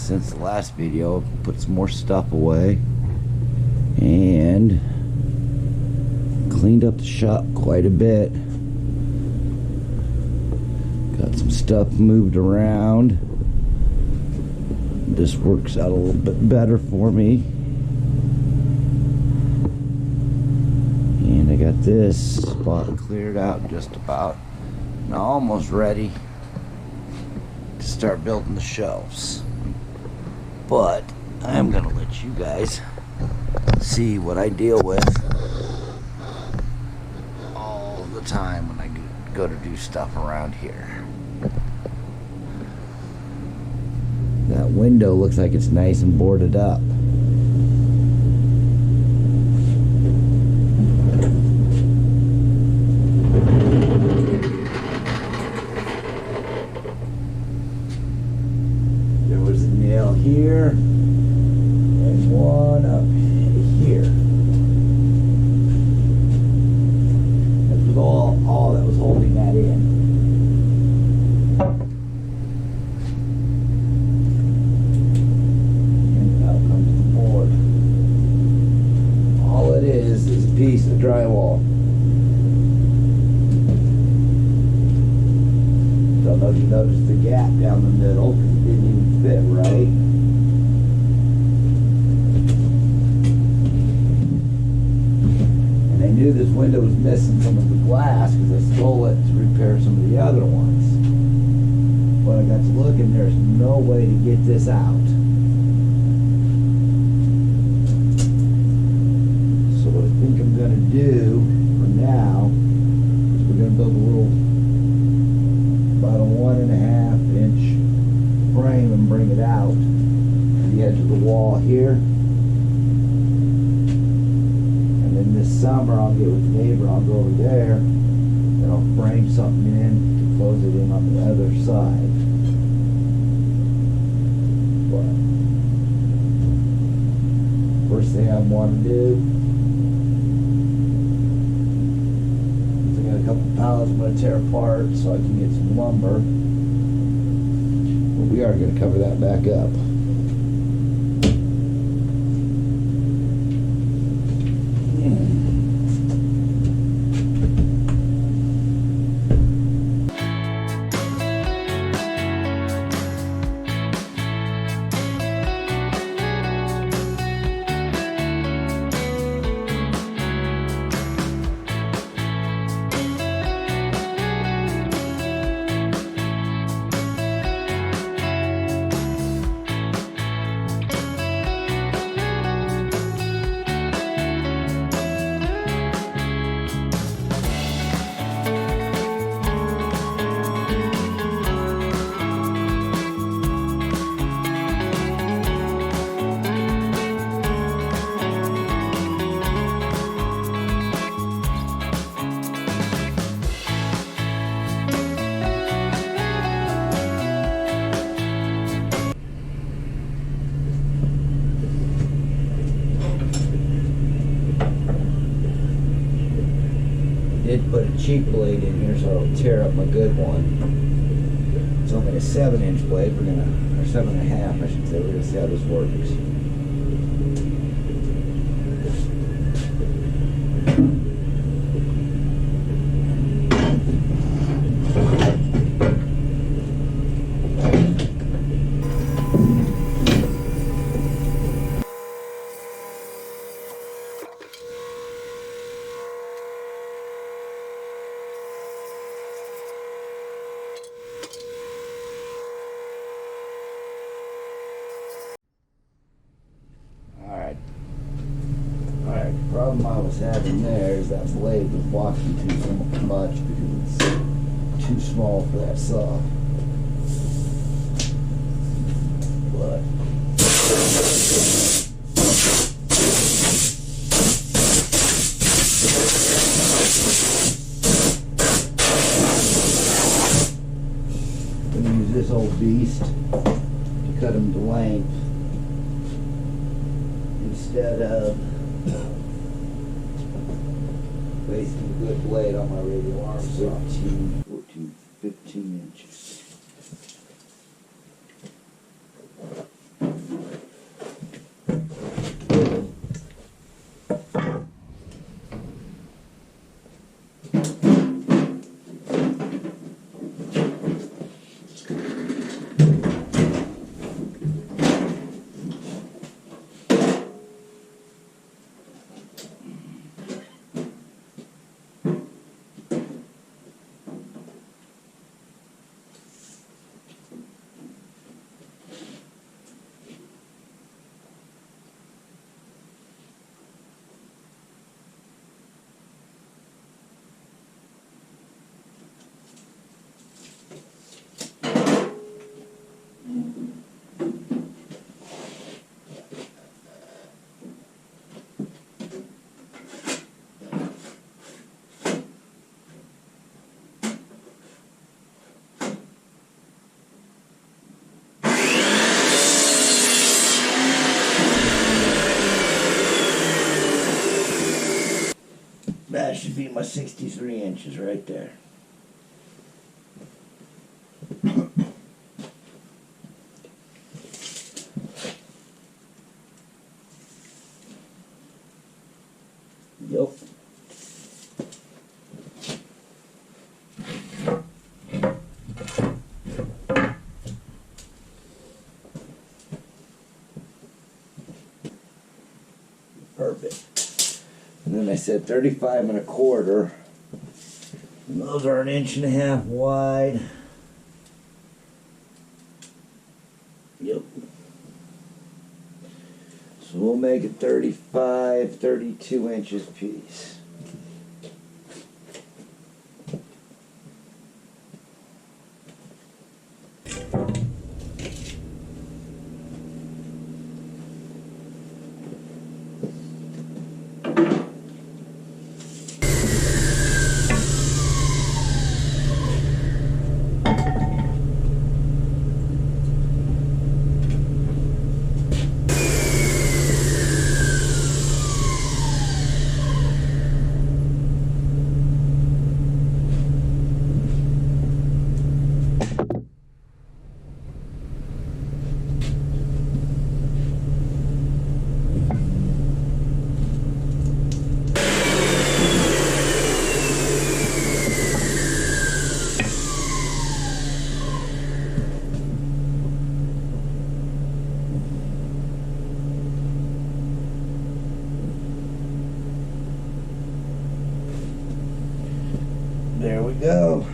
since the last video. Put some more stuff away and cleaned up the shop quite a bit. Got some stuff moved around. This works out a little bit better for me. And I got this spot cleared out just about. Now almost ready to start building the shelves. But I'm gonna let you guys see what I deal with all the time when I go to do stuff around here. That window looks like it's nice and boarded up. There was a nail here and one up here. That was all that was holding that in. Piece of drywall. Don't know if you noticed the gap down the middle. It didn't even fit right. And I knew this window was missing some of the glass because I stole it to repair some of the other ones. But I got to looking, there's no way to get this out. Do for now is we're going to build a little about a 1.5 inch frame and bring it out to the edge of the wall here, and then this summer I'll get with the neighbor, I'll go over there and I'll frame something in to close it in on the other side. But first thing I want to do, a couple pallets I'm going to tear apart so I can get some lumber. But we are going to cover that back up. Did put a cheap blade in here so it'll tear up my good one. It's only a 7-inch blade. We're gonna, or 7.5, I should say. We're gonna see how this works. Alright, the problem I was having there is that blade was walking too much because it's too small for that saw. But I'm going to use this old beast to cut them to length instead of wasting a good blade on my radial arm saw. 13, 14, 15 inches. be my 63 inches right there. Yep. Perfect. And then I said 35 1/4. And those are 1.5 inches wide. Yep. So we'll make it 35, 32 inches piece. There we go.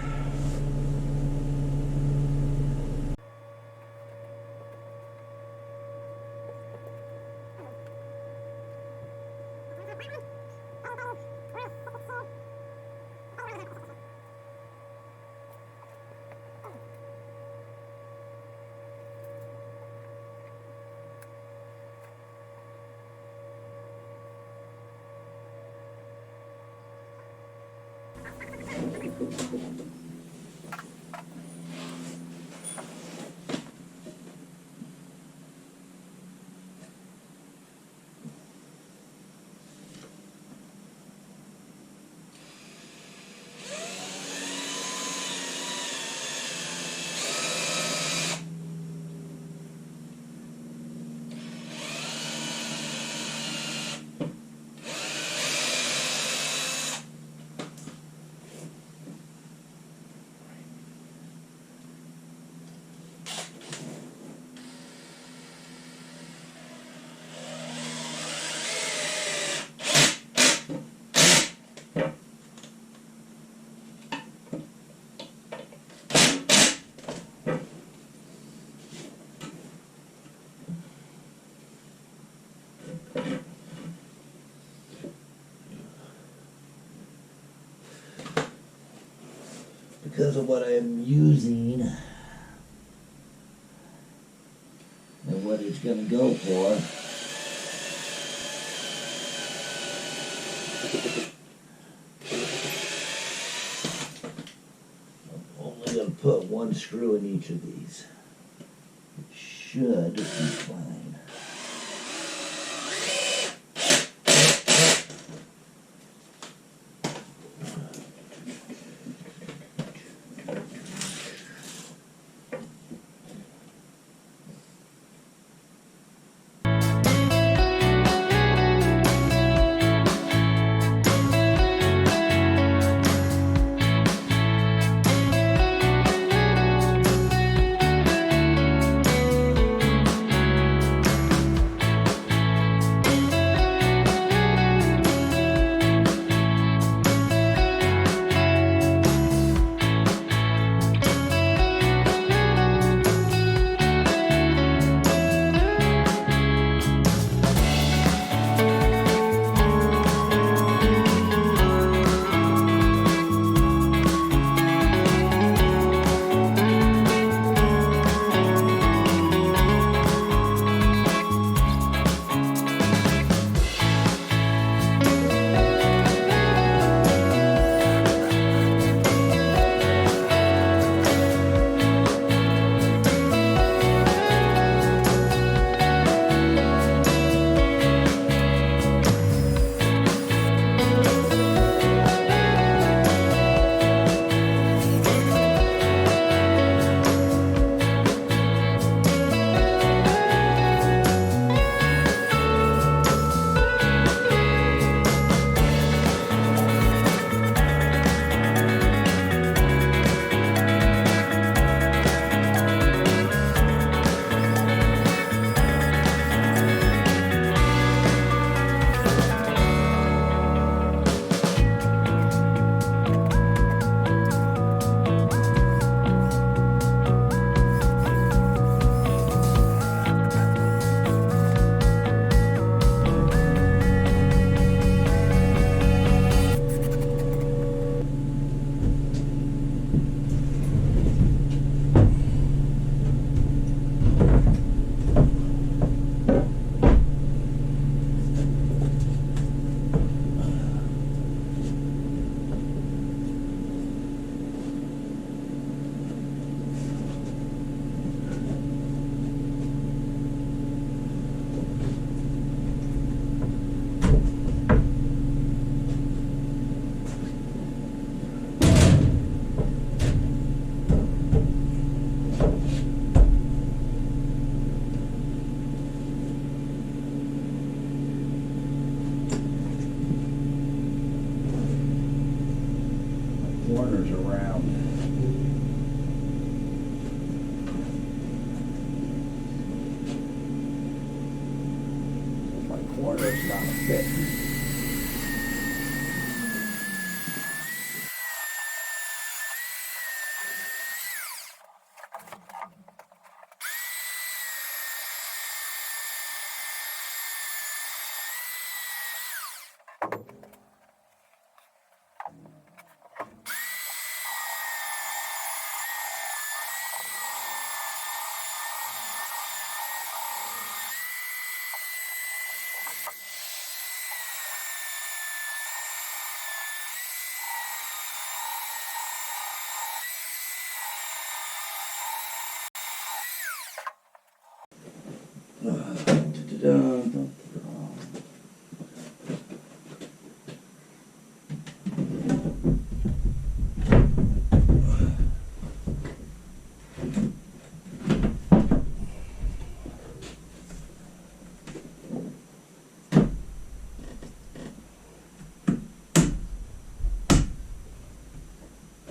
Because of what I am using and what it's going to go for. I'm only going to put one screw in each of these. It should be fine. corners around. My corner's not fitting.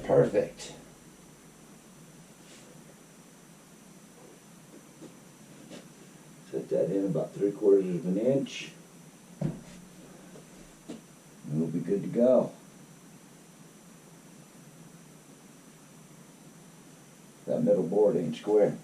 Perfect. Set that in about 3/4 of an inch. And we'll be good to go. That middle board ain't square.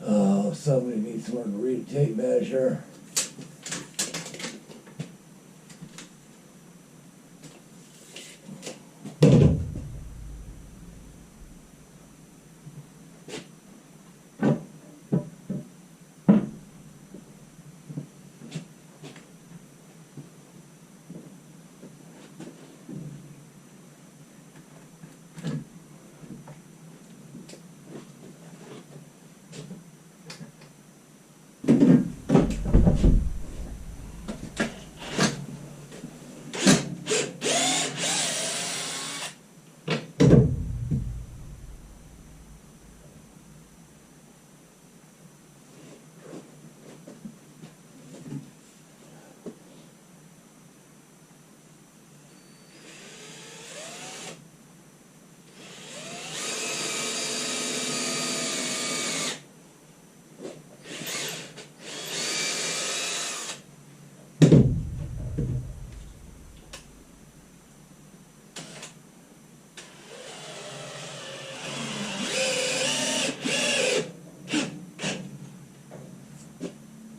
Oh, somebody needs to learn to read a tape measure.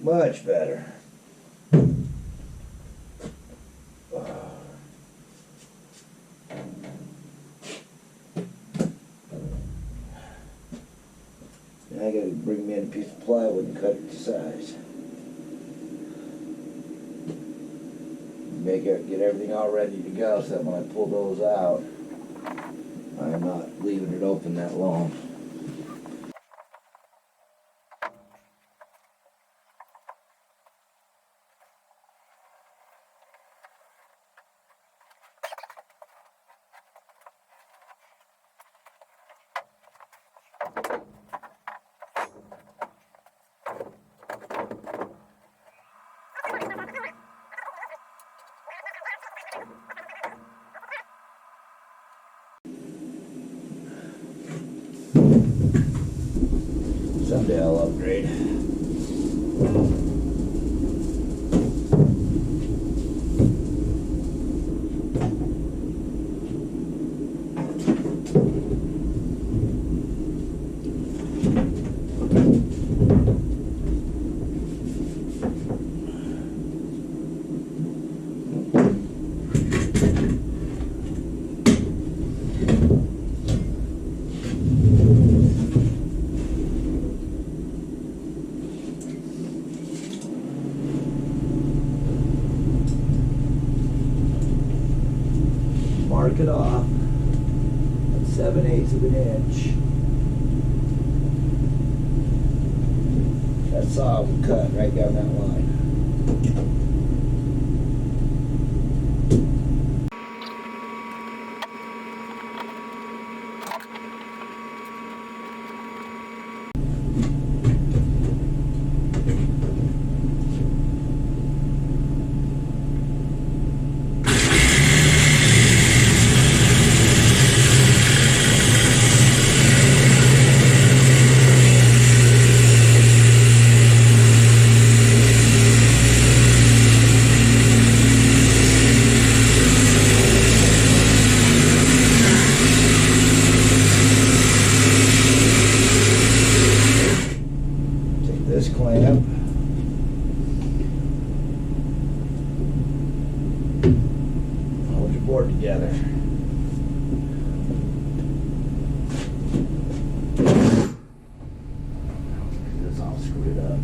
Much better. Now I gotta bring me in a piece of plywood and cut it to size. Get everything all ready to go so that when I pull those out, I'm not leaving it open that long. Someday I'll upgrade. mark it off at 7/8 of an inch. That saw will cut right down that line. This clamp, hold your board together. This is all screwed up.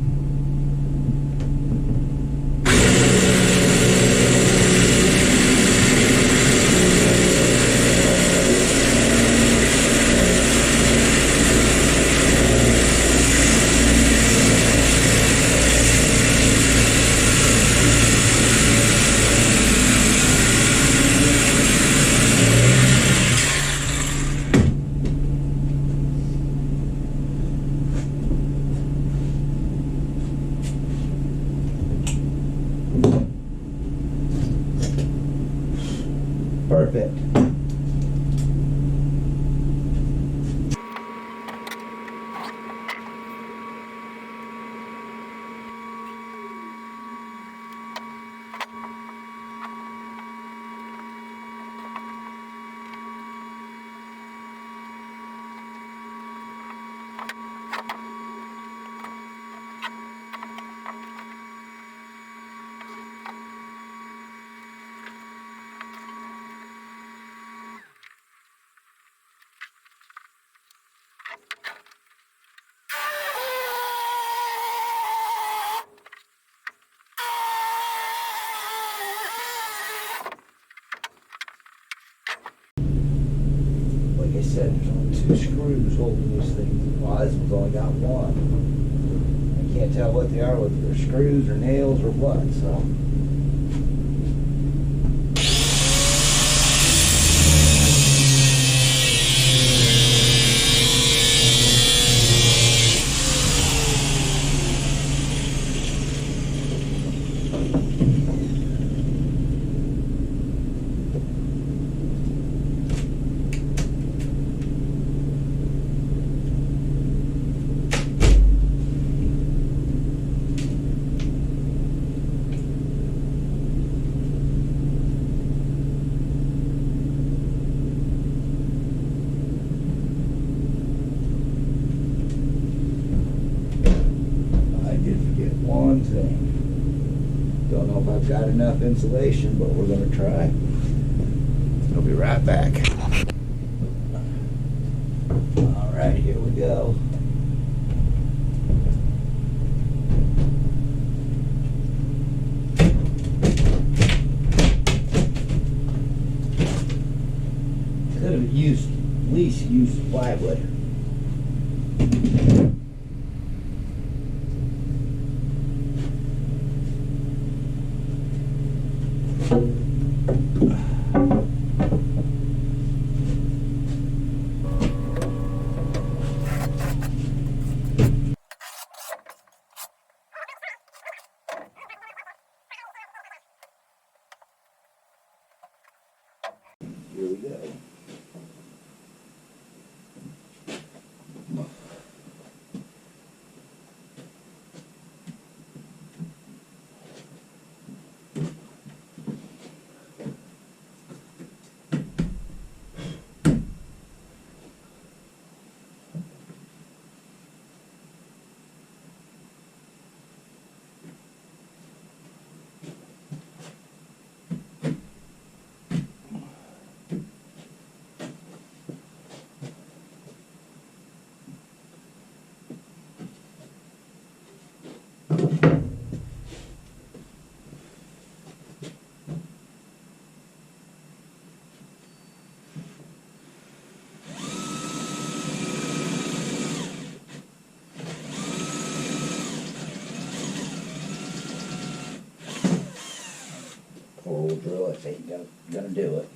Perfect. Like I said, there's only 2 screws holding this thing. Well, this one's only got 1. I can't tell what they are, whether they're screws or nails or what, so. One thing. Don't know if I've got enough insulation, but we're going to try. I'll be right back. All right, here we go. Could have used, at least used plywood. Here we go. force ain't gonna do it.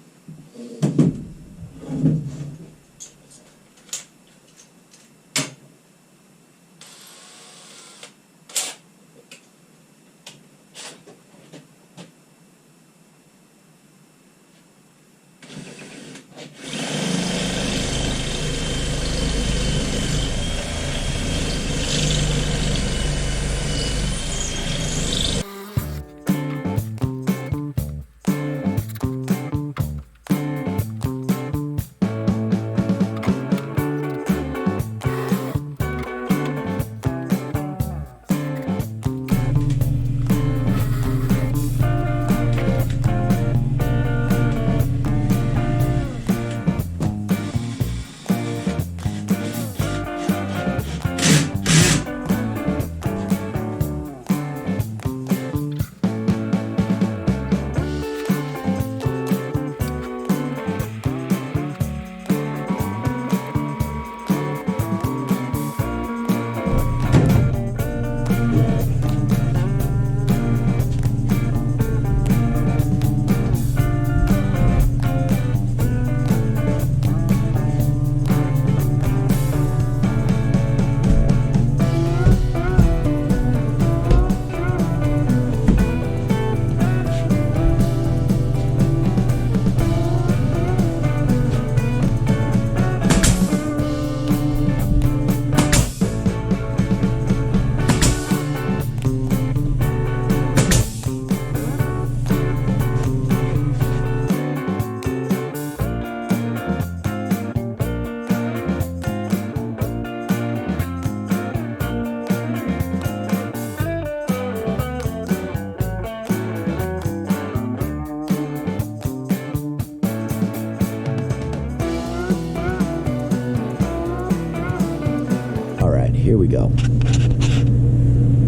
Here we go.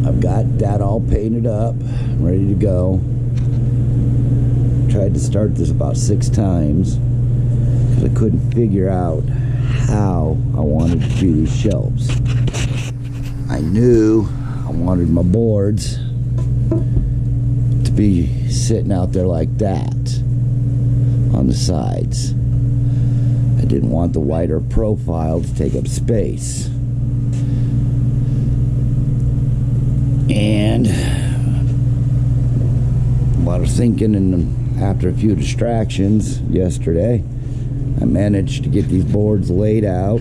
I've got that all painted up, ready to go. Tried to start this about 6 times because I couldn't figure out how I wanted to do these shelves. I knew I wanted my boards to be sitting out there like that on the sides. I didn't want the wider profile to take up space. And a lot of thinking, and after a few distractions yesterday, I managed to get these boards laid out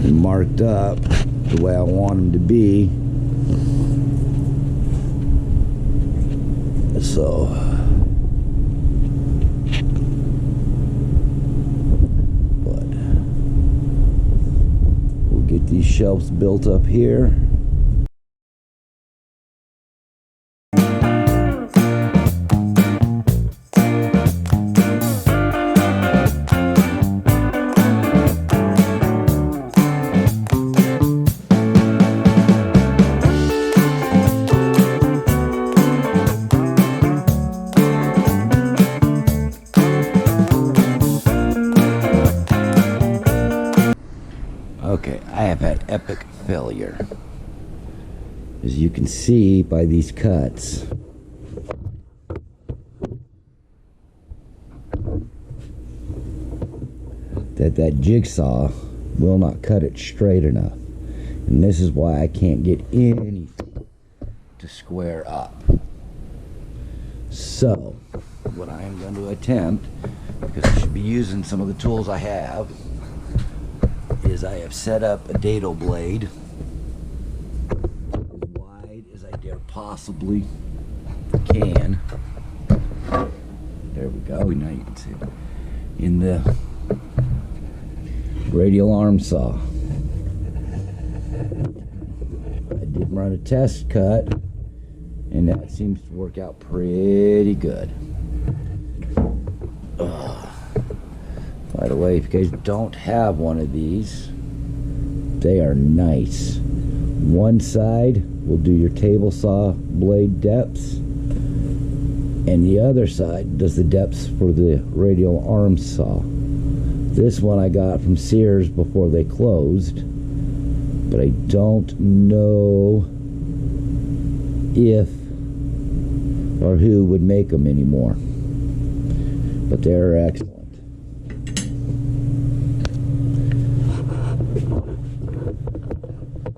and marked up the way I want them to be. So get these shelves built up here. Okay, I have had epic failure. As you can see by these cuts, that jigsaw will not cut it straight enough. And this is why I can't get anything to square up. So, what I am going to attempt, because I should be using some of the tools I have, is I have set up a dado blade as wide as I dare possibly can. There we go. Now you can see it. In the radial arm saw. I did run a test cut, and that seems to work out pretty good. By the way, if you guys don't have one of these, they are nice. One side will do your table saw blade depths, and the other side does the depths for the radial arm saw. This one I got from Sears before they closed, but I don't know if, or who would make them anymore. But they're excellent.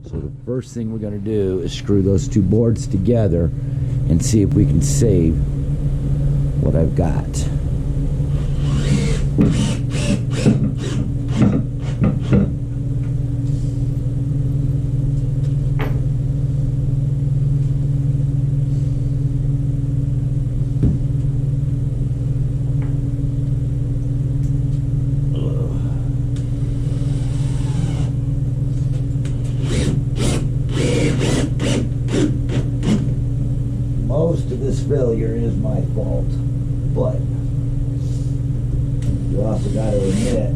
So the first thing we're going to do is screw those two boards together and see if we can save what I've got. Most of this failure is my fault, but you also got to admit,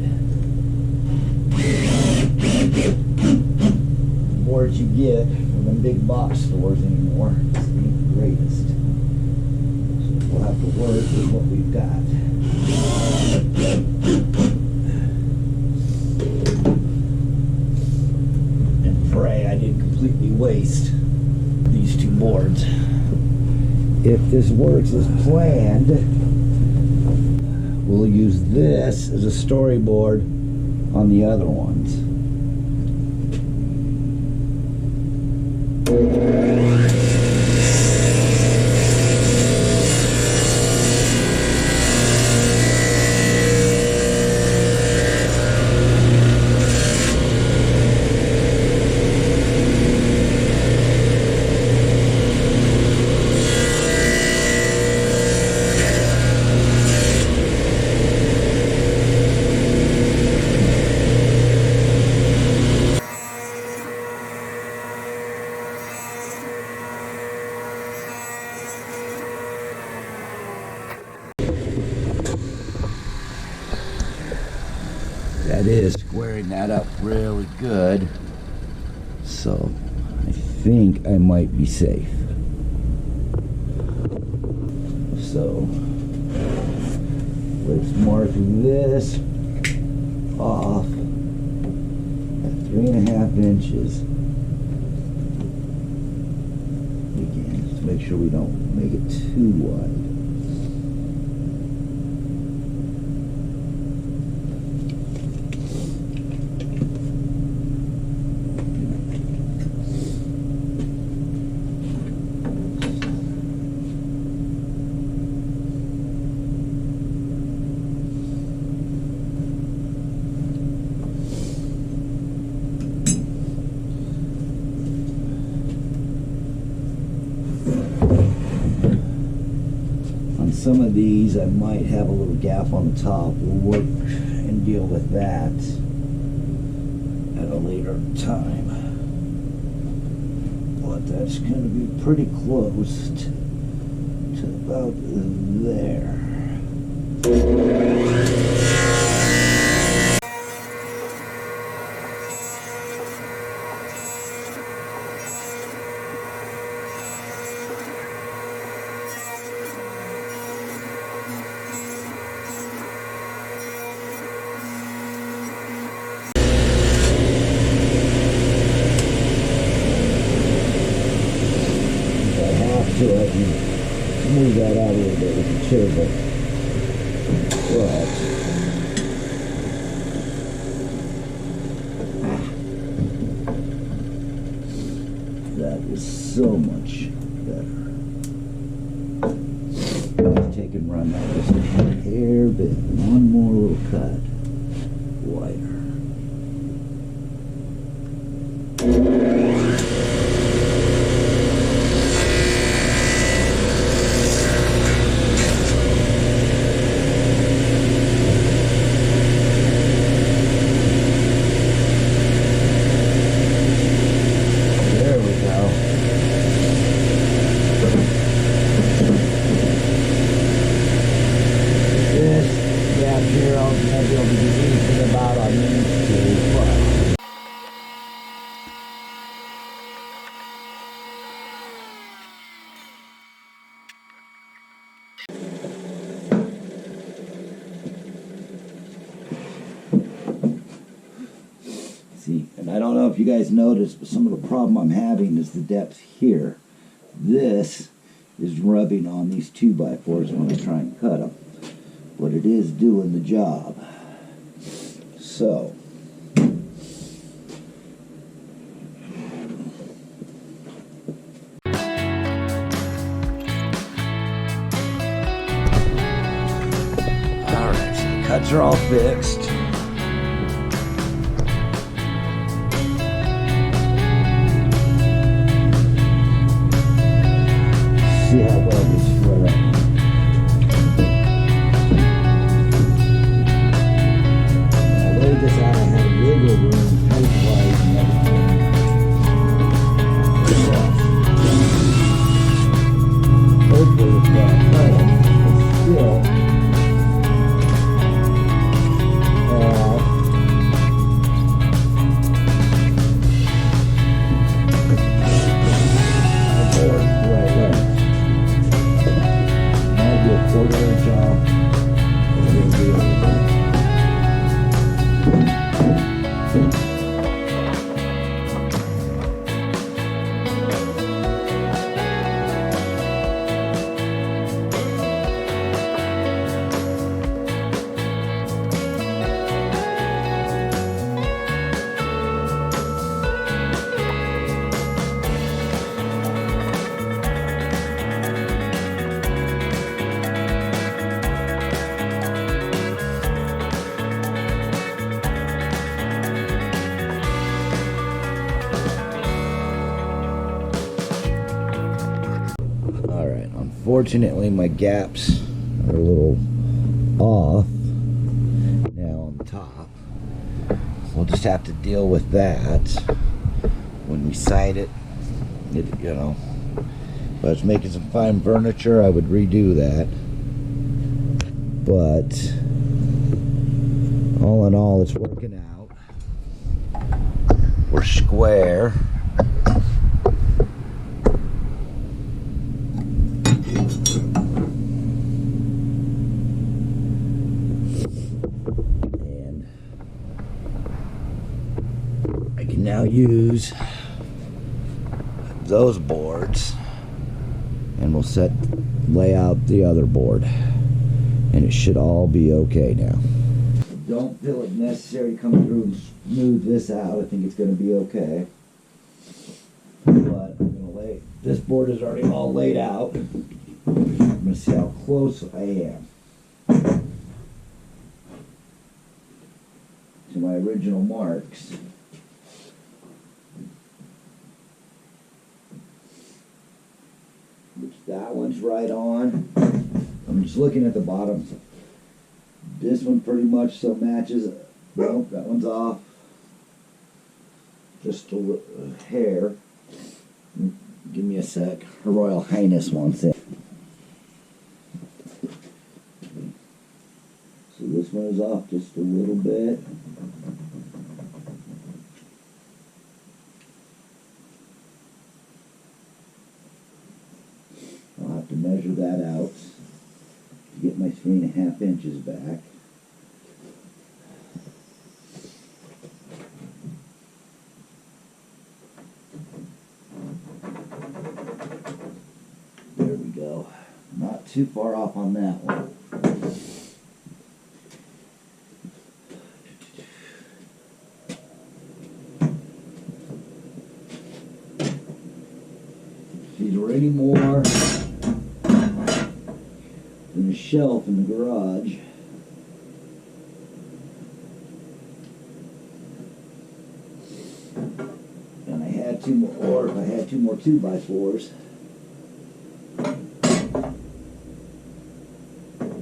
the boards you get from the big box stores anymore ain't the greatest. So we'll have to work with what we've got. And pray I didn't completely waste these two boards. If this works as planned, we'll use this as a storyboard on the other ones. That is squaring that up really good. So I think I might be safe. So let's mark this off at 3.5 inches. Again, just to make sure we don't make it too wide. Some of these I might have a little gap on the top. We'll work and deal with that at a later time. But that's going to be pretty close to about there. So I can move that out a little bit with the chisel. But that is so much better. Let's take and run that just a hair bit. One more little cut. Wider. See, and I don't know if you guys noticed, but some of the problem I'm having is the depth here. This is rubbing on these 2x4s when I try and cut them. But it is doing the job. So, alright, so the cuts are all fixed. See how well this square up. When I laid this out, I had wiggle room, height-wise, and everything. Hopefully it's not cutting, but still, alright, unfortunately my gaps are a little off now on the top. We'll just have to deal with that when we side it. You know, if I was making some fine furniture, I would redo that. But all in all, it's working out. We're square. And I can now use those boards, and we'll lay out the other board, and it should all be okay now. Don't feel it necessary to come through and smooth this out. I think it's going to be okay. But I'm going to lay, this board is already all laid out. I'm going to see how close I am to my original marks. Which that one's right on. I'm just looking at the bottom. This one pretty much so matches. Nope, that one's off. Just a hair. Give me a sec. Her Royal Highness wants it. So this one is off just a little bit. I'll have to measure that out to get my 3.5 inches back. There we go. Not too far off on that one. These are any more than a shelf in the garage. And I had two more, or if I had 2 more 2x4s,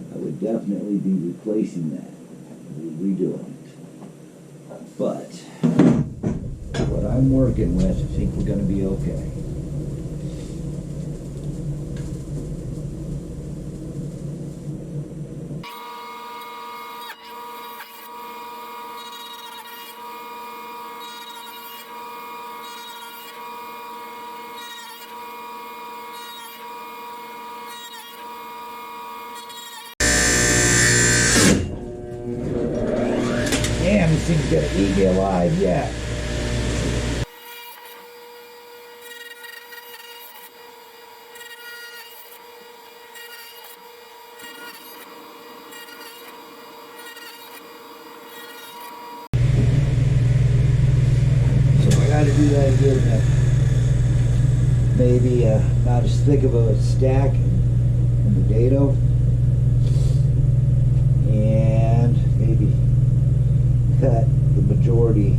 I would definitely be replacing that, redoing it. But what I'm working with, I think we're going to be okay. Damn, this thing's gonna eat me alive, yeah. giving it maybe not as thick of a stack in the dado, and maybe cut the majority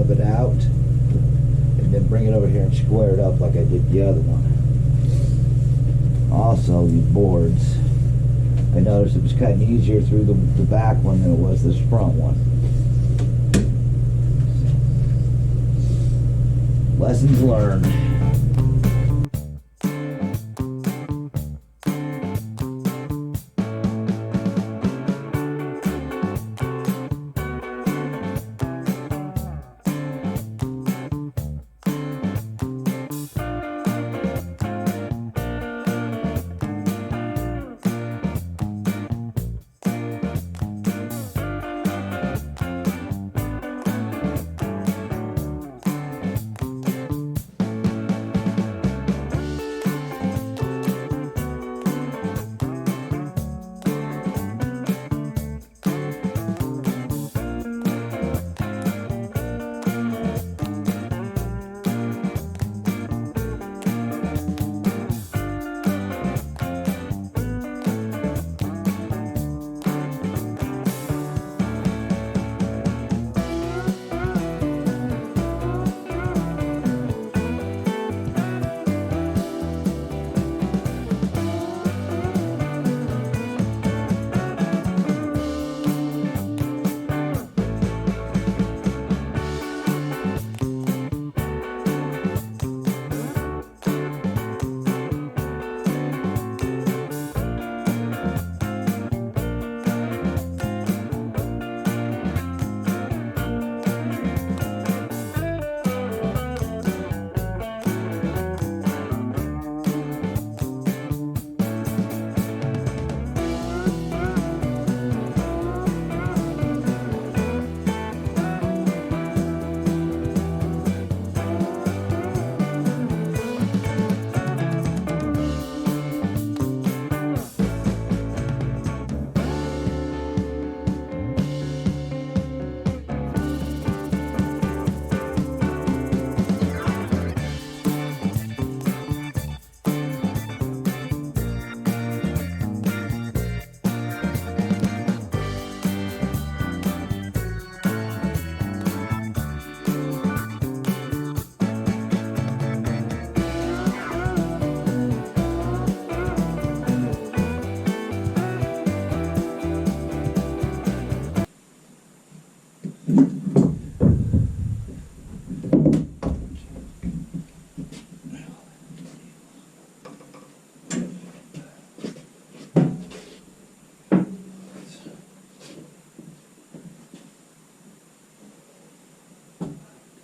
of it out and then bring it over here and square it up like I did the other one. Also, these boards, I noticed it was cutting easier through the back one than it was this front one. Lessons learned.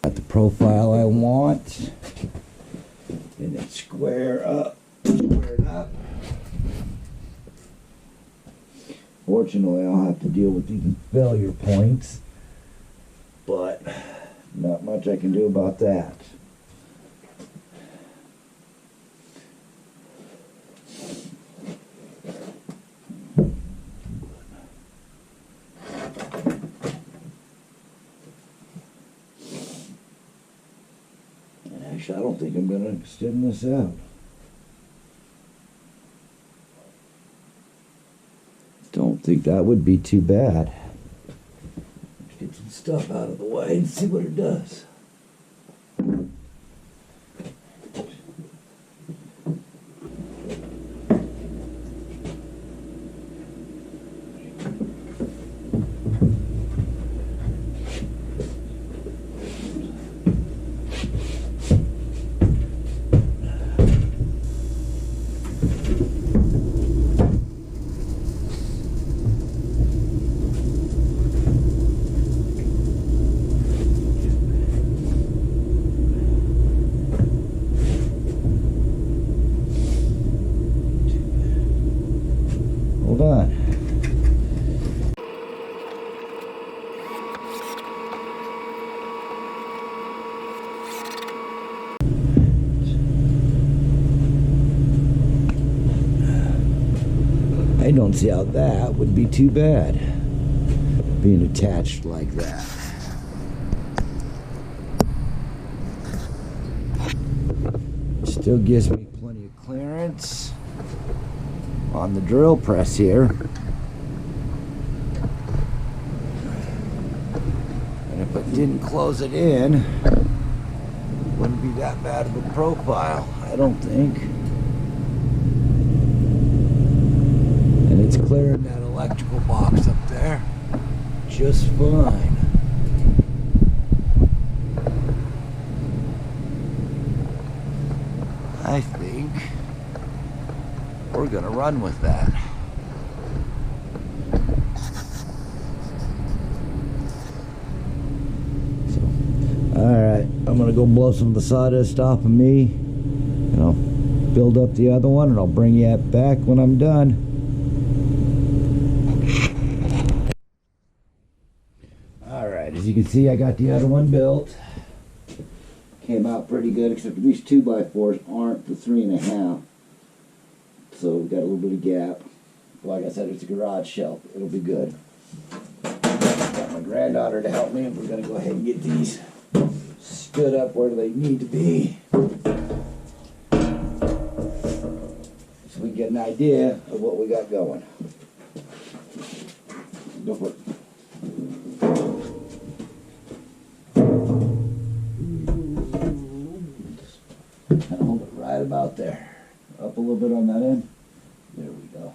Got the profile I want, and then square it up. Fortunately, I'll have to deal with these failure points, but not much I can do about that. Actually, I don't think I'm going to extend this out. Don't think that would be too bad. Let's get some stuff out of the way and see what it does. Hold on. I don't see how that would be too bad, being attached like that. Still gives me plenty of clearance on the drill press here. And if I didn't close it in, it wouldn't be that bad of a profile, I don't think. And it's clearing that electrical box up there just fine. I think we're gonna run with that. So, alright, I'm gonna go blow some of the sawdust off of me, and I'll build up the other one, and I'll bring you back when I'm done. Alright, as you can see, I got the other one built. Came out pretty good, except these 2x4s aren't the 3.5. So we've got a little bit of gap. Like I said, it's a garage shelf. It'll be good. Got my granddaughter to help me, and we're going to go ahead and get these stood up where they need to be, so we get an idea of what we got going. Go for it. And hold it right about there. Up a little bit on that end. There we go.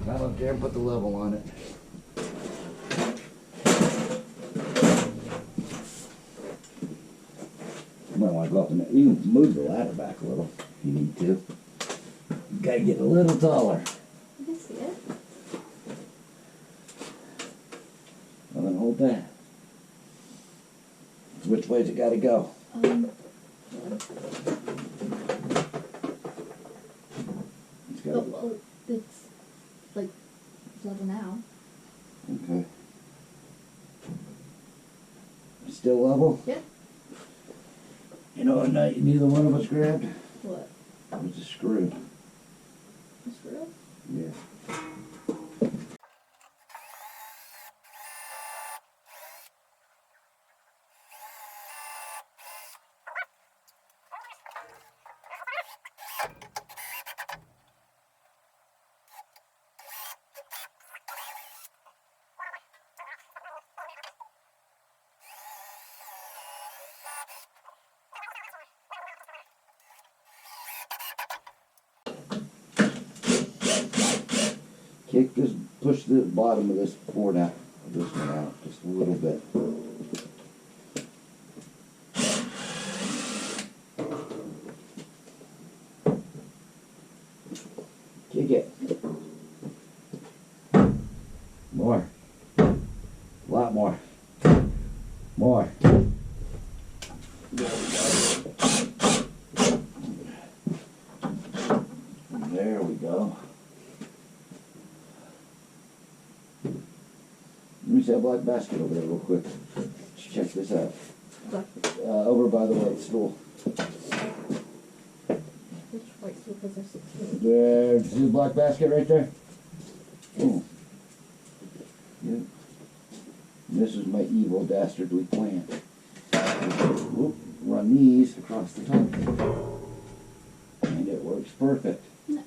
Climb up there and put the level on it. You might want to go up and you can move the ladder back a little if you need to. You gotta get a little taller. I can see it. Well, then hold that. Which way's it gotta go? It's gotta go. Oh, it's like level now. Okay. It's still level? Yeah. You know what neither one of us grabbed? What? It was a screw. A screw? Yeah. Push the bottom of this board out, this one out, just a little bit. Kick it. More. A lot more. More. There we go. There we go. Let me see that black basket over there real quick. Let's check this out. Over by the white stool. Which white stool? Because there's 16. There, see the black basket right there? Oh. Yeah. And this is my evil dastardly plan. Whoop, run these across the top. And it works perfect. Nice.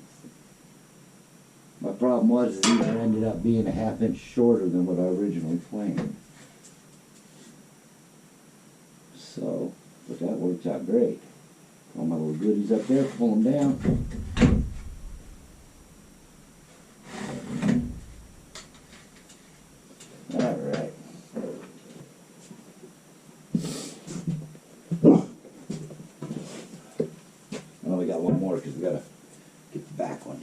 My problem was these ended up being a half-inch shorter than what I originally planned. So, but that works out great. All my little goodies up there, pull them down. All right. I only got one more because we gotta get the back one.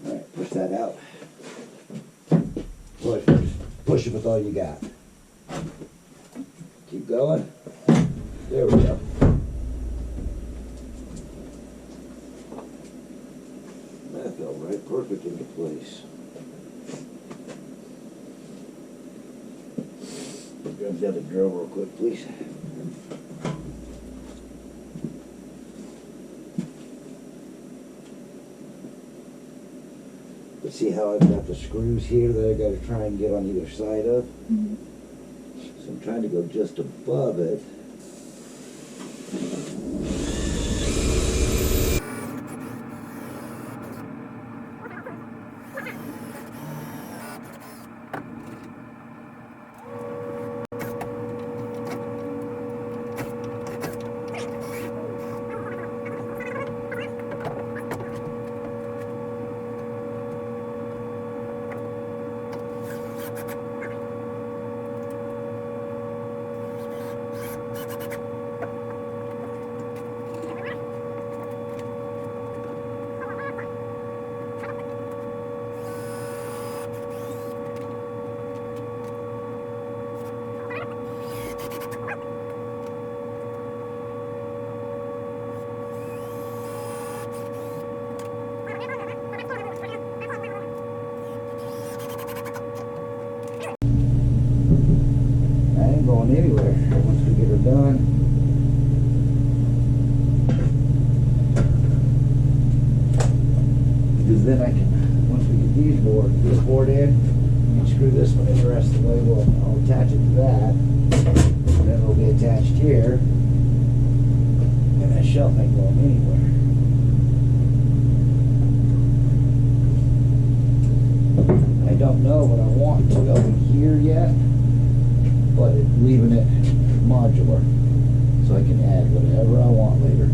Alright, push that out. Push it with all you got. Keep going. There we go. That fell right perfect into place. Grab the other drill real quick, please. But see how I've got the screws here that I got to try and get on either side of? Mm-hmm. So I'm trying to go just above it. Going anywhere once we get her done. Because then I can, once we get this board in, you can screw this one in the rest of the way. Well, I'll attach it to that, and then it'll be attached here, and that shelf ain't going anywhere. I don't know what I want to go in here yet, but leaving it modular so I can add whatever I want later.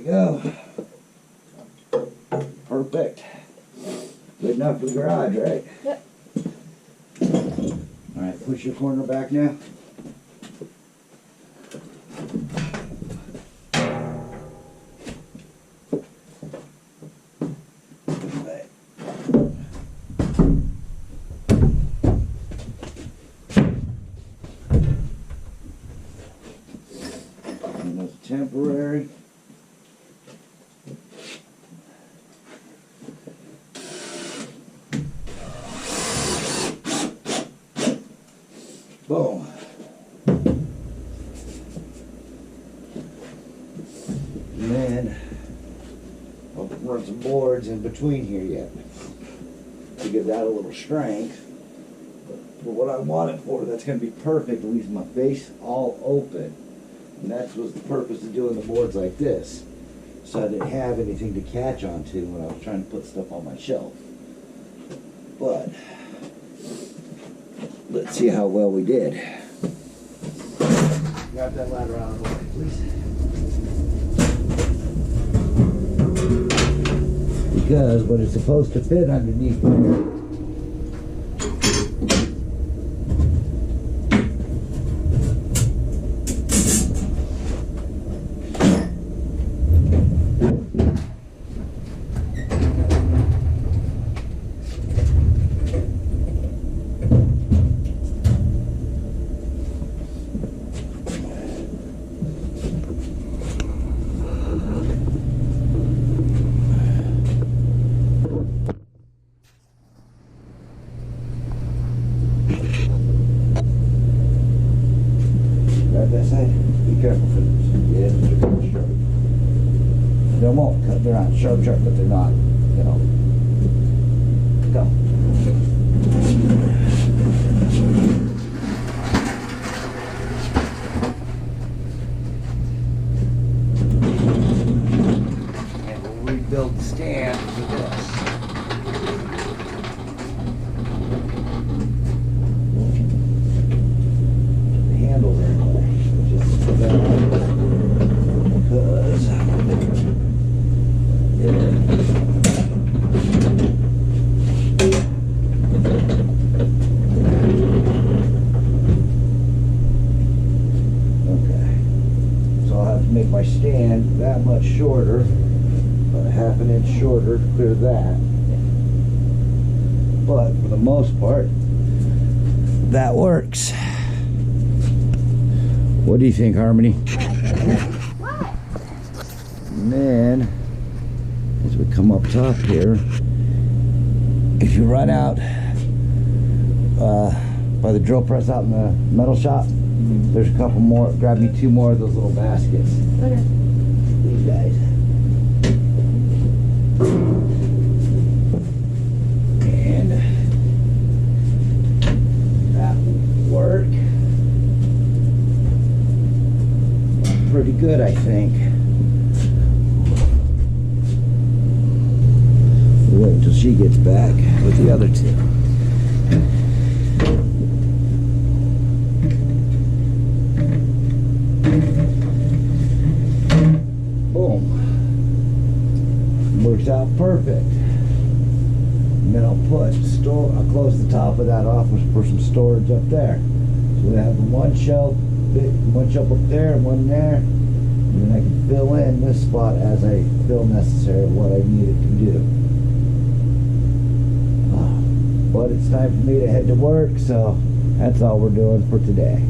we go. Perfect. Good enough for the garage, right? Yep. Alright, push your corner back now. And that's temporary. Boom. And then I'll run some boards in between here yet to give that a little strength. But what I want it for, that's going to be perfect, leaves my face all open. And that was the purpose of doing the boards like this. So I didn't have anything to catch onto when I was trying to put stuff on my shelf. But let's see how well we did. Grab that ladder out of the way, please. Because what it's supposed to fit underneath here, that side. Be careful for this. Yeah, they're kind of sharp. They won't cut. They're not sharp, but they're not, you know. Go. And we'll rebuild the stand with this. Handles anyway, which is bad because okay, so I'll have to make my stand that much shorter, about a half an inch shorter to clear that, but for the most part that works. What do you think, Harmony? And then, as we come up top here, if you run out by the drill press out in the metal shop, there's a couple more. Grab me 2 more of those little baskets. Okay. These guys. And that will work. Pretty good, I think. We'll wait until she gets back with the other 2. Boom. Works out perfect. And then I'll close the top of that off for some storage up there. So we have the one shelf up there and one there, and then I can fill in this spot as I feel necessary of what I need it to do. But it's time for me to head to work, so that's all we're doing for today.